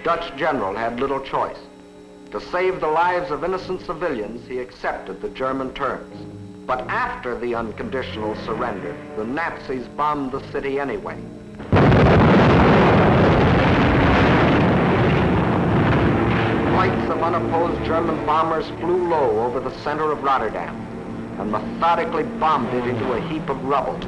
Dutch general had little choice. To save the lives of innocent civilians, he accepted the German terms. But after the unconditional surrender, the Nazis bombed the city anyway. Flights of unopposed German bombers flew low over the center of Rotterdam and methodically bombed it into a heap of rubble.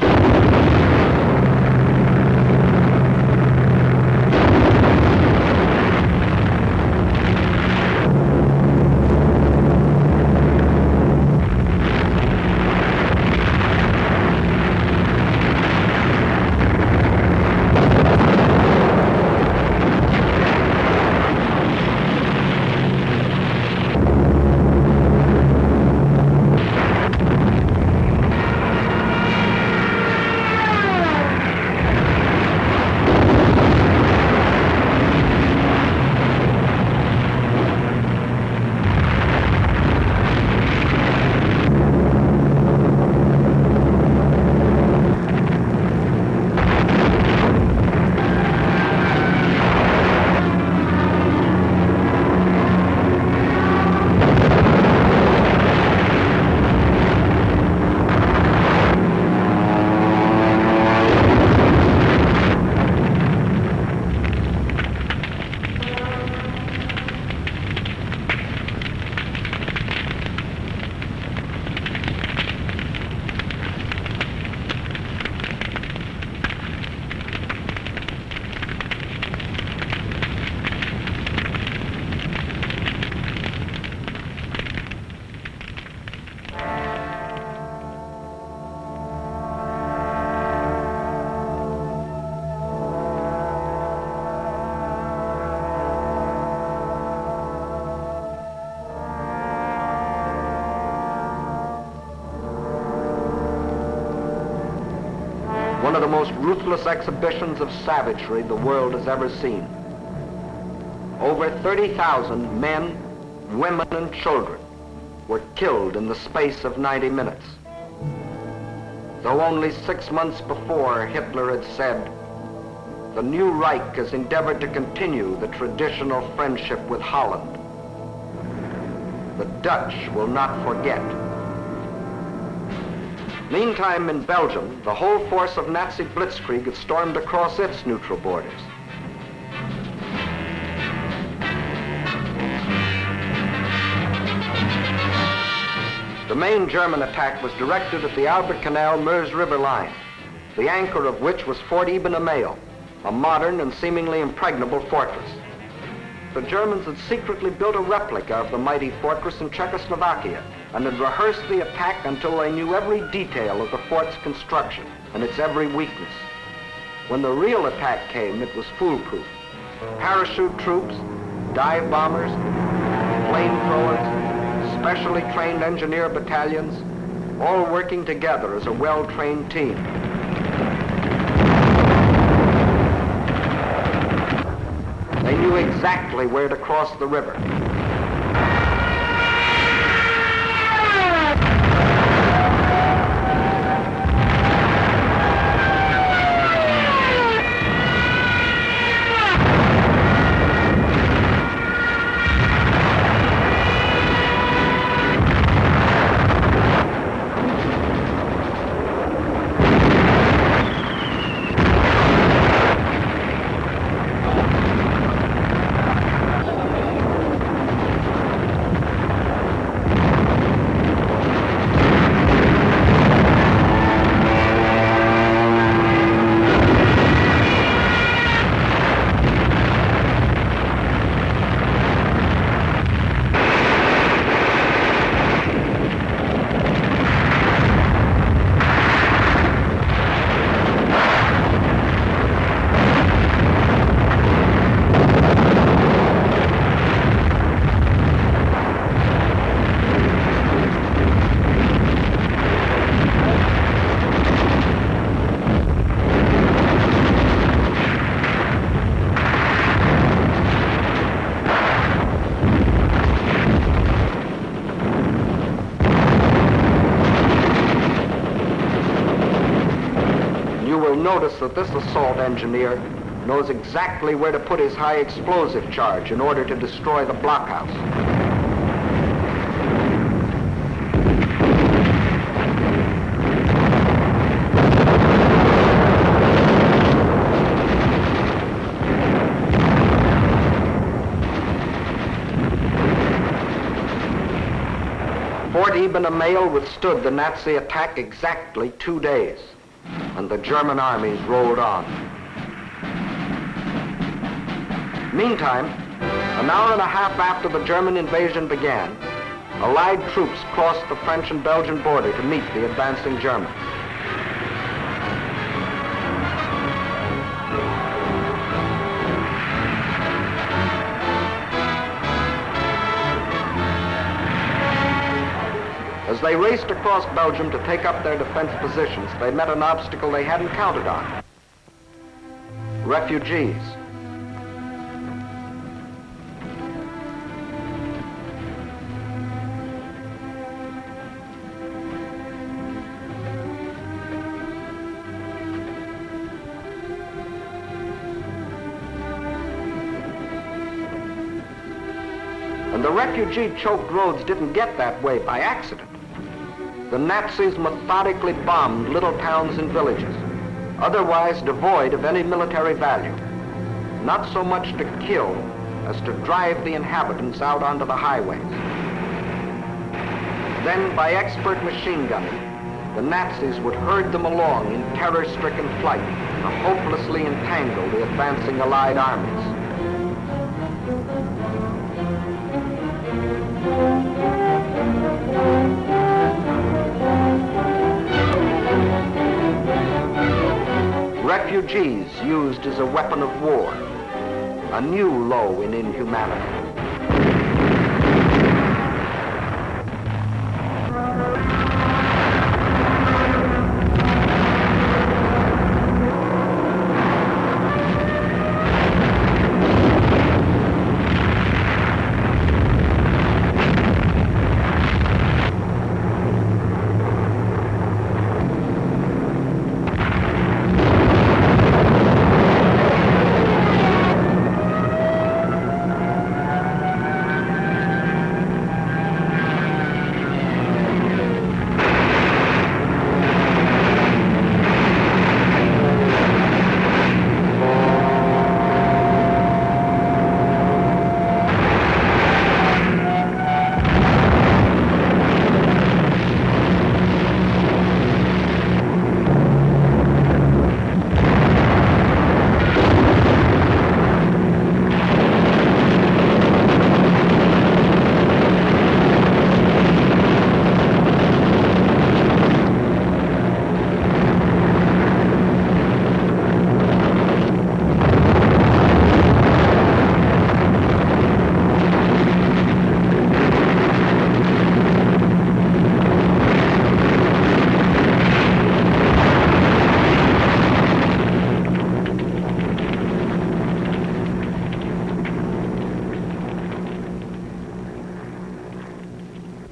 One of the most ruthless exhibitions of savagery the world has ever seen. Over 30,000 men, women, and children were killed in the space of 90 minutes. Though only 6 months before Hitler had said, "The new Reich has endeavored to continue the traditional friendship with Holland. The Dutch will not forget." Meantime, in Belgium, the whole force of Nazi blitzkrieg had stormed across its neutral borders. The main German attack was directed at the Albert Canal Meuse River line, the anchor of which was Fort Iben-Amael, a modern and seemingly impregnable fortress. The Germans had secretly built a replica of the mighty fortress in Czechoslovakia and had rehearsed the attack until they knew every detail of the fort's construction and its every weakness. When the real attack came, it was foolproof. Parachute troops, dive bombers, flamethrowers, specially trained engineer battalions, all working together as a well-trained team. They knew exactly where to cross the river. Notice that this assault engineer knows exactly where to put his high explosive charge in order to destroy the blockhouse. Fort Eben-Emael withstood the Nazi attack exactly 2 days, and the German armies rolled on. Meantime, an hour and a half after the German invasion began, Allied troops crossed the French and Belgian border to meet the advancing Germans. As they raced across Belgium to take up their defense positions, they met an obstacle they hadn't counted on: refugees. And the refugee-choked roads didn't get that way by accident. The Nazis methodically bombed little towns and villages, otherwise devoid of any military value, not so much to kill as to drive the inhabitants out onto the highways. Then, by expert machine gunning, the Nazis would herd them along in terror-stricken flight to hopelessly entangle the advancing Allied armies. Refugees used as a weapon of war, a new low in inhumanity.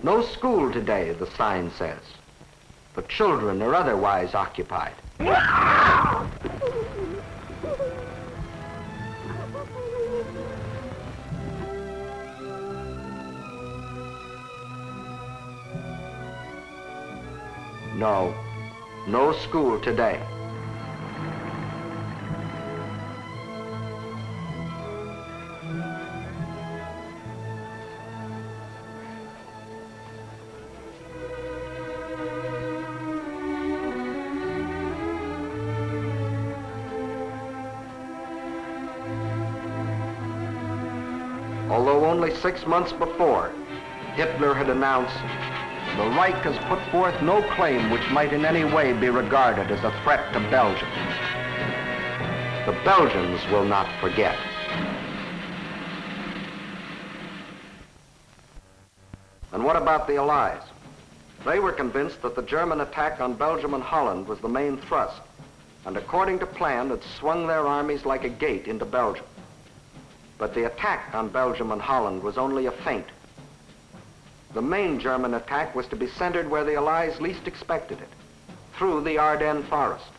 No school today, the sign says. The children are otherwise occupied. No, no school today. Although only 6 months before, Hitler had announced, "The Reich has put forth no claim which might in any way be regarded as a threat to Belgium. The Belgians will not forget." And what about the Allies? They were convinced that the German attack on Belgium and Holland was the main thrust, and according to plan had swung their armies like a gate into Belgium. But the attack on Belgium and Holland was only a feint. The main German attack was to be centered where the Allies least expected it, through the Ardennes forest.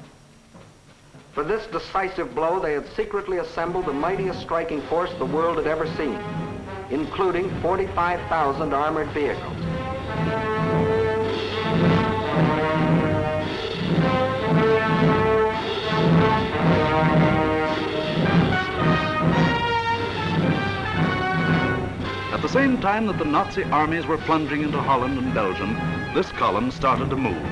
For this decisive blow, they had secretly assembled the mightiest striking force the world had ever seen, including 45,000 armored vehicles. At the same time that the Nazi armies were plunging into Holland and Belgium, this column started to move.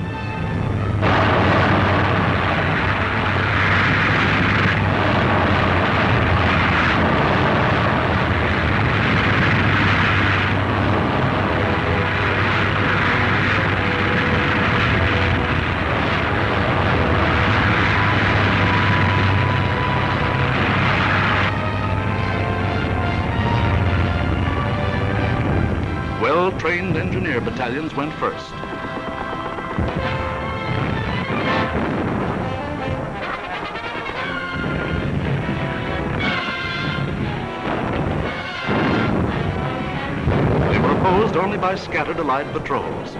Well-trained engineer battalions went first. They were opposed only by scattered Allied patrols.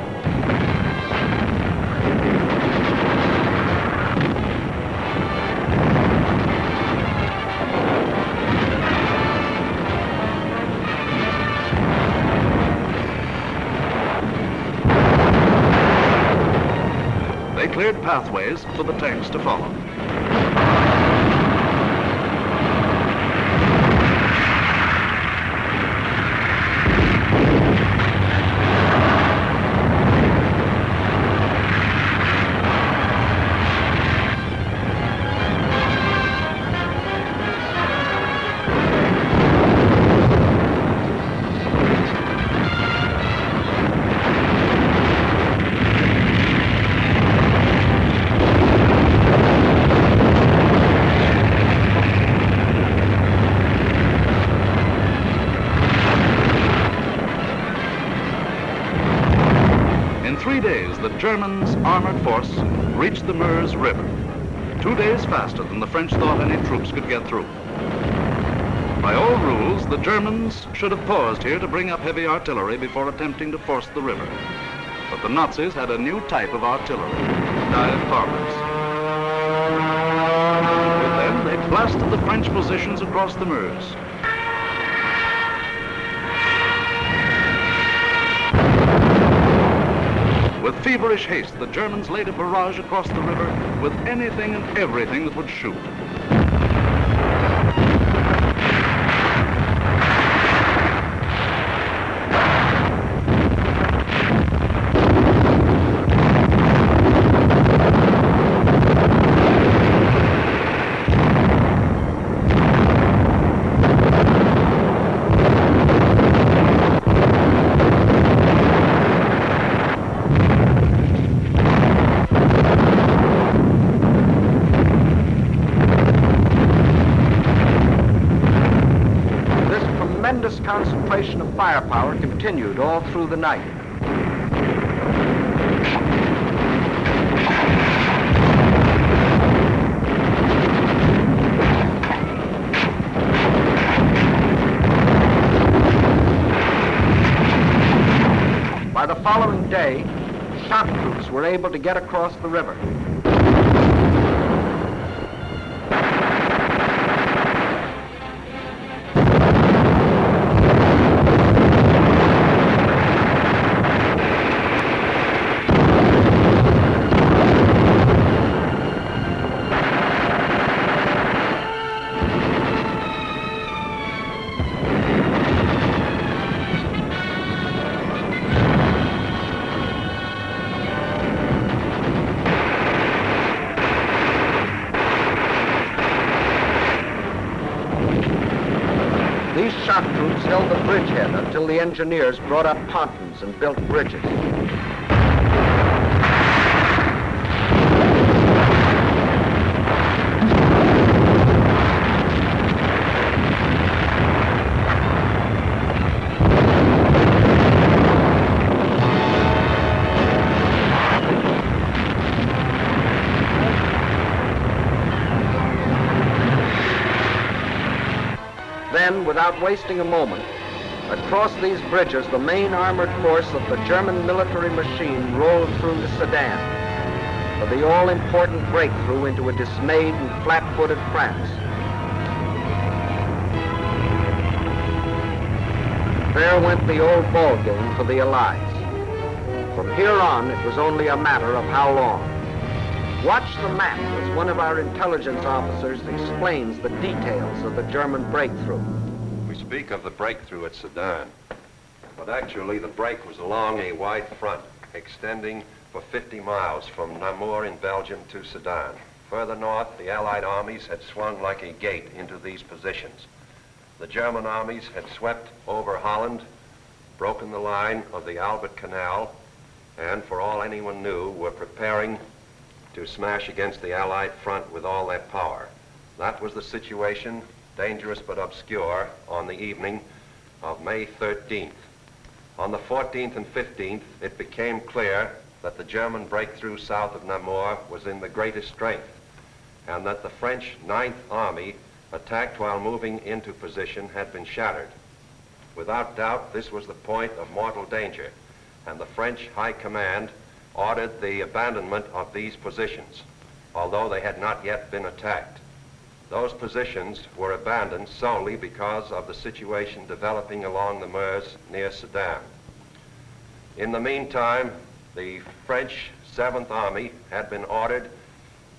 Cleared pathways for the tanks to follow. The Germans' armored force reached the Meuse River, 2 days faster than the French thought any troops could get through. By all rules, the Germans should have paused here to bring up heavy artillery before attempting to force the river. But the Nazis had a new type of artillery, dive bombers. With them, they blasted the French positions across the Meuse. With feverish haste, the Germans laid a barrage across the river with anything and everything that would shoot. Concentration of firepower continued all through the night. By the following day, shock troops were able to get across the river. These shock troops held the bridgehead until the engineers brought up pontons and built bridges. Then, without wasting a moment, across these bridges, the main armored force of the German military machine rolled through Sedan. for the all-important breakthrough into a dismayed and flat-footed France. There went the old ball game for the Allies. From here on, it was only a matter of how long. Watch the map as one of our intelligence officers explains the details of the German breakthrough. We speak of the breakthrough at Sedan, but actually the break was along a wide front, extending for 50 miles from Namur in Belgium to Sedan. Further north, the Allied armies had swung like a gate into these positions. The German armies had swept over Holland, broken the line of the Albert Canal, and for all anyone knew, were preparing to smash against the Allied front with all their power. That was the situation, dangerous but obscure, on the evening of May 13th. On the 14th and 15th, it became clear that the German breakthrough south of Namur was in the greatest strength, and that the French 9th Army, attacked while moving into position, had been shattered. Without doubt, this was the point of mortal danger, and the French High Command ordered the abandonment of these positions, although they had not yet been attacked. Those positions were abandoned solely because of the situation developing along the Meuse near Sedan. In the meantime, the French 7th Army had been ordered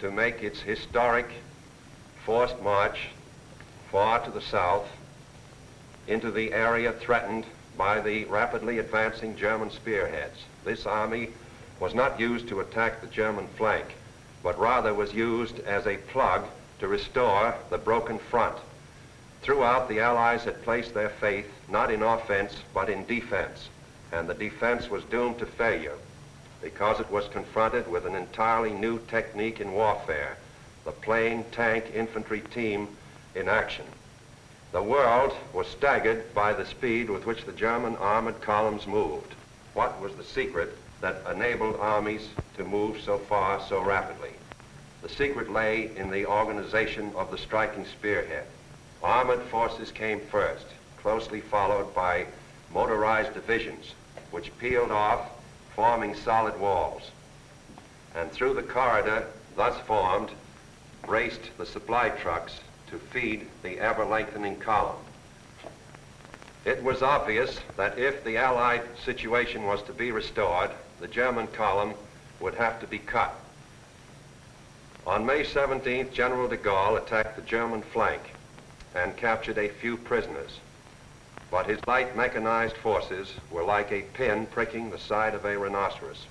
to make its historic forced march far to the south into the area threatened by the rapidly advancing German spearheads. This army was not used to attack the German flank, but rather was used as a plug to restore the broken front. Throughout, the Allies had placed their faith not in offense, but in defense, and the defense was doomed to failure because it was confronted with an entirely new technique in warfare, the plain tank infantry team in action. The world was staggered by the speed with which the German armored columns moved. What was the secret that enabled armies to move so far so rapidly? The secret lay in the organization of the striking spearhead. Armored forces came first, closely followed by motorized divisions, which peeled off, forming solid walls. And through the corridor thus formed, raced the supply trucks to feed the ever-lengthening column. It was obvious that if the Allied situation was to be restored, the German column would have to be cut. On May 17th, General de Gaulle attacked the German flank and captured a few prisoners. But his light mechanized forces were like a pin pricking the side of a rhinoceros.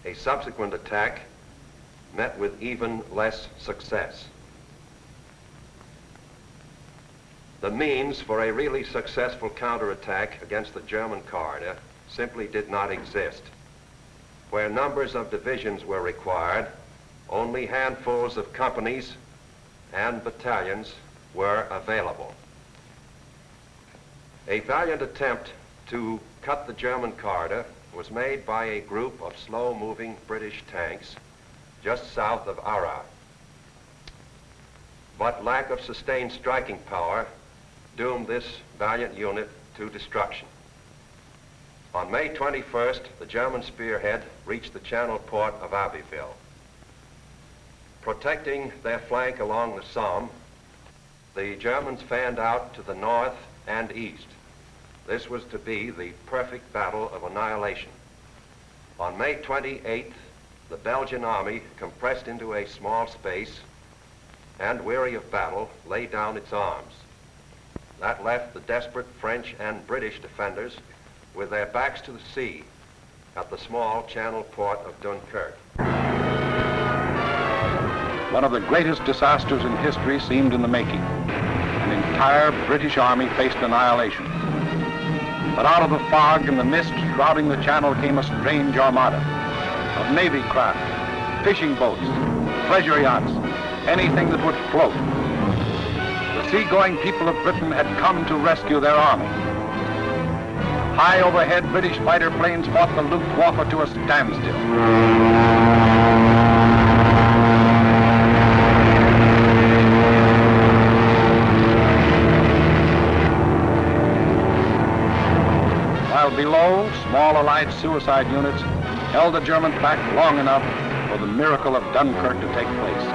A subsequent attack met with even less success. The means for a really successful counterattack against the German corridor simply did not exist. Where numbers of divisions were required, only handfuls of companies and battalions were available. A valiant attempt to cut the German corridor was made by a group of slow-moving British tanks just south of Arras. But lack of sustained striking power doomed this valiant unit to destruction. On May 21st, the German spearhead reached the channel port of Abbeville. Protecting their flank along the Somme, the Germans fanned out to the north and east. This was to be the perfect battle of annihilation. On May 28th, the Belgian army, compressed into a small space and weary of battle, laid down its arms. That left the desperate French and British defenders with their backs to the sea at the small channel port of Dunkirk. One of the greatest disasters in history seemed in the making. An entire British army faced annihilation. But out of the fog and the mist shrouding the channel came a strange armada of Navy craft, fishing boats, pleasure yachts, anything that would float. The seagoing people of Britain had come to rescue their army. High overhead, British fighter planes fought the Luftwaffe to a standstill. While below, small Allied suicide units held the Germans back long enough for the miracle of Dunkirk to take place.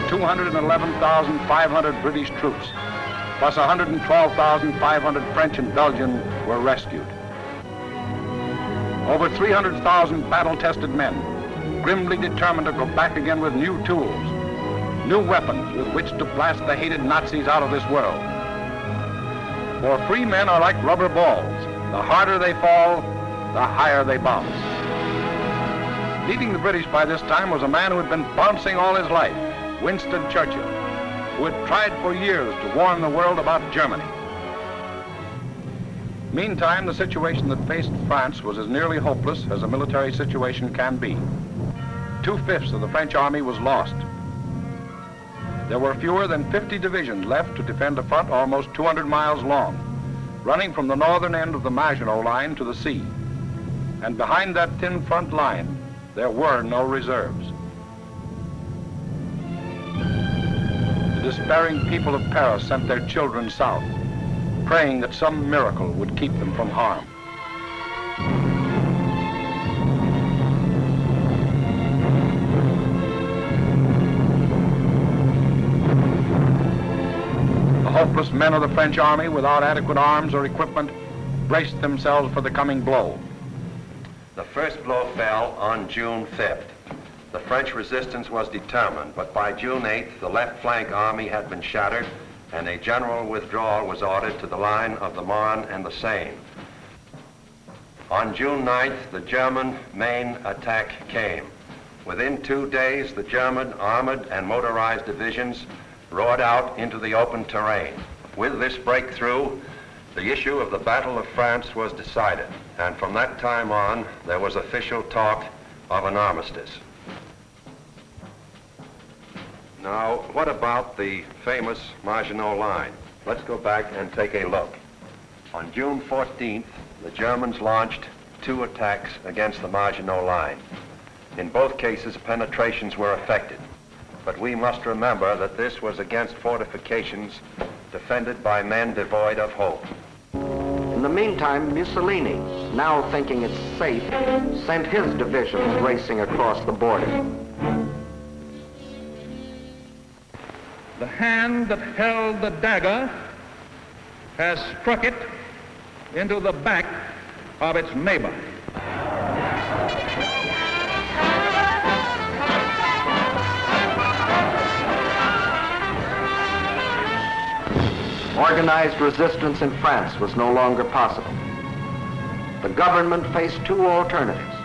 211,500 British troops, plus 112,500 French and Belgian were rescued. Over 300,000 battle-tested men, grimly determined to go back again with new tools, new weapons with which to blast the hated Nazis out of this world. For free men are like rubber balls. The harder they fall, the higher they bounce. Leading the British by this time was a man who had been bouncing all his life, Winston Churchill, who had tried for years to warn the world about Germany. Meantime, the situation that faced France was as nearly hopeless as a military situation can be. 2/5 of the French army was lost. There were fewer than 50 divisions left to defend a front almost 200 miles long, running from the northern end of the Maginot Line to the sea. And behind that thin front line, there were no reserves. The despairing people of Paris sent their children south, praying that some miracle would keep them from harm. The hopeless men of the French army, without adequate arms or equipment, braced themselves for the coming blow. The first blow fell on June 5th. The French resistance was determined, but by June 8th, the left flank army had been shattered and a general withdrawal was ordered to the line of the Marne and the Seine. On June 9th, the German main attack came. Within 2 days, the German armored and motorized divisions roared out into the open terrain. With this breakthrough, the issue of the Battle of France was decided, and from that time on, there was official talk of an armistice. Now, what about the famous Maginot Line? Let's go back and take a look. On June 14th, the Germans launched 2 attacks against the Maginot Line. In both cases, penetrations were effected. But we must remember that this was against fortifications defended by men devoid of hope. In the meantime, Mussolini, now thinking it's safe, sent his divisions racing across the border. The hand that held the dagger has struck it into the back of its neighbor. Organized resistance in France was no longer possible. The government faced 2 alternatives: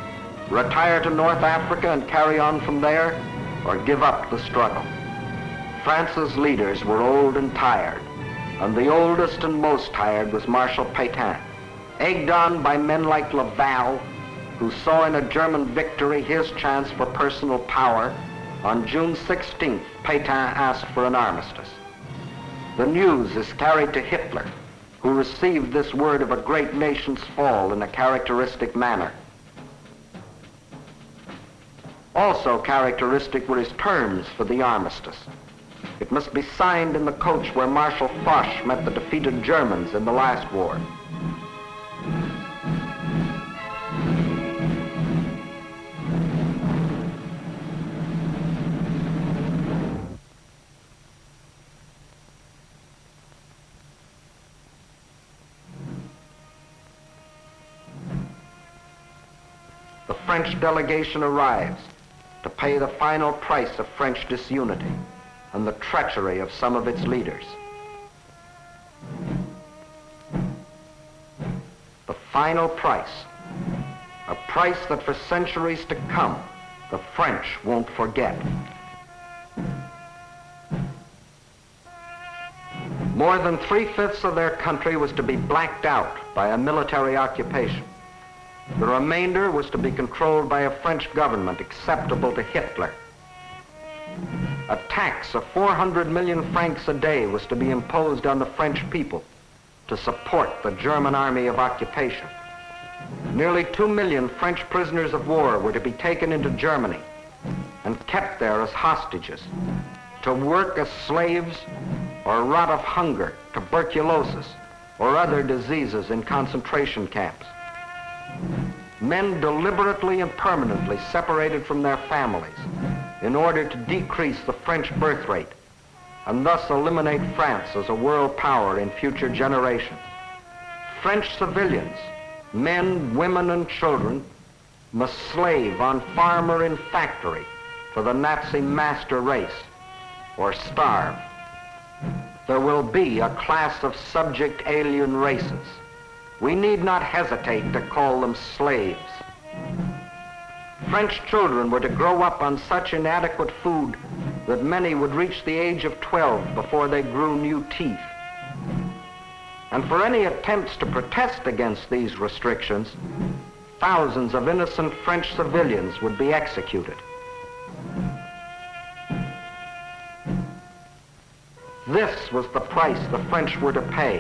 retire to North Africa and carry on from there, or give up the struggle. France's leaders were old and tired, and the oldest and most tired was Marshal Pétain, egged on by men like Laval, who saw in a German victory his chance for personal power. On June 16th, Pétain asked for an armistice. The news is carried to Hitler, who received this word of a great nation's fall in a characteristic manner. Also characteristic were his terms for the armistice. It must be signed in the coach where Marshal Foch met the defeated Germans in the last war. The French delegation arrives to pay the final price of French disunity and the treachery of some of its leaders. The final price, a price that for centuries to come, the French won't forget. More than 3/5 of their country was to be blacked out by a military occupation. The remainder was to be controlled by a French government acceptable to Hitler. A tax of 400 million francs a day was to be imposed on the French people to support the German army of occupation. Nearly 2 million French prisoners of war were to be taken into Germany and kept there as hostages, to work as slaves or rot of hunger, tuberculosis, or other diseases in concentration camps. Men deliberately and permanently separated from their families in order to decrease the French birth rate and thus eliminate France as a world power in future generations. French civilians, men, women, and children, must slave on farm or in factory for the Nazi master race, or starve. There will be a class of subject alien races. We need not hesitate to call them slaves. French children were to grow up on such inadequate food that many would reach the age of 12 before they grew new teeth. And for any attempts to protest against these restrictions, thousands of innocent French civilians would be executed. This was the price the French were to pay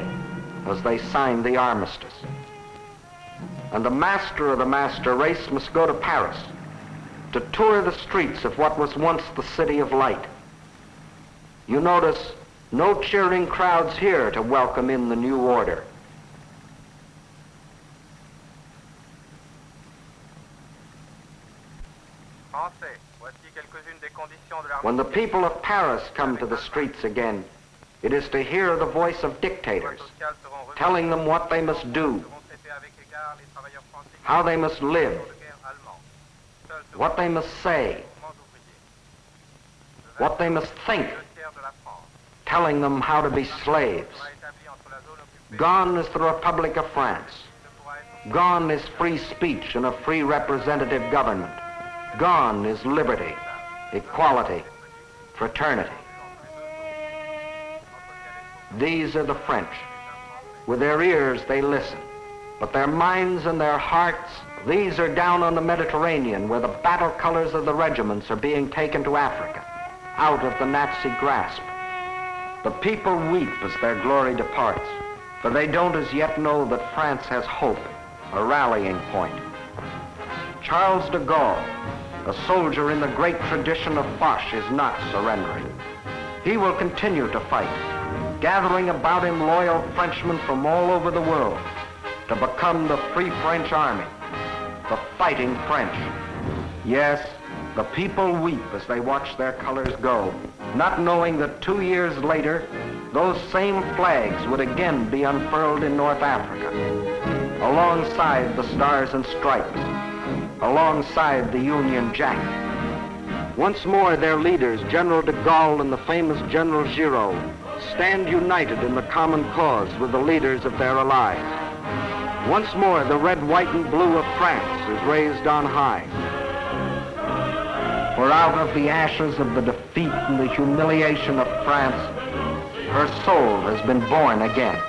as they signed the armistice. And the master of the master race must go to Paris to tour the streets of what was once the city of light. You notice no cheering crowds here to welcome in the new order. When the people of Paris come to the streets again, it is to hear the voice of dictators, telling them what they must do, how they must live, what they must say, what they must think, telling them how to be slaves. Gone is the Republic of France. Gone is free speech and a free representative government. Gone is liberty, equality, fraternity. These are the French. With their ears they listen, but their minds and their hearts, these are down on the Mediterranean where the battle colors of the regiments are being taken to Africa, out of the Nazi grasp. The people weep as their glory departs, for they don't as yet know that France has hope, a rallying point. Charles de Gaulle, a soldier in the great tradition of Foch, is not surrendering. He will continue to fight, gathering about him loyal Frenchmen from all over the world to become the Free French Army, the fighting French. Yes, the people weep as they watch their colors go, not knowing that 2 years later, those same flags would again be unfurled in North Africa, alongside the Stars and Stripes, alongside the Union Jack. Once more, their leaders, General de Gaulle and the famous General Giraud, stand united in the common cause with the leaders of their allies. Once more, the red, white, and blue of France is raised on high. For out of the ashes of the defeat and the humiliation of France, her soul has been born again.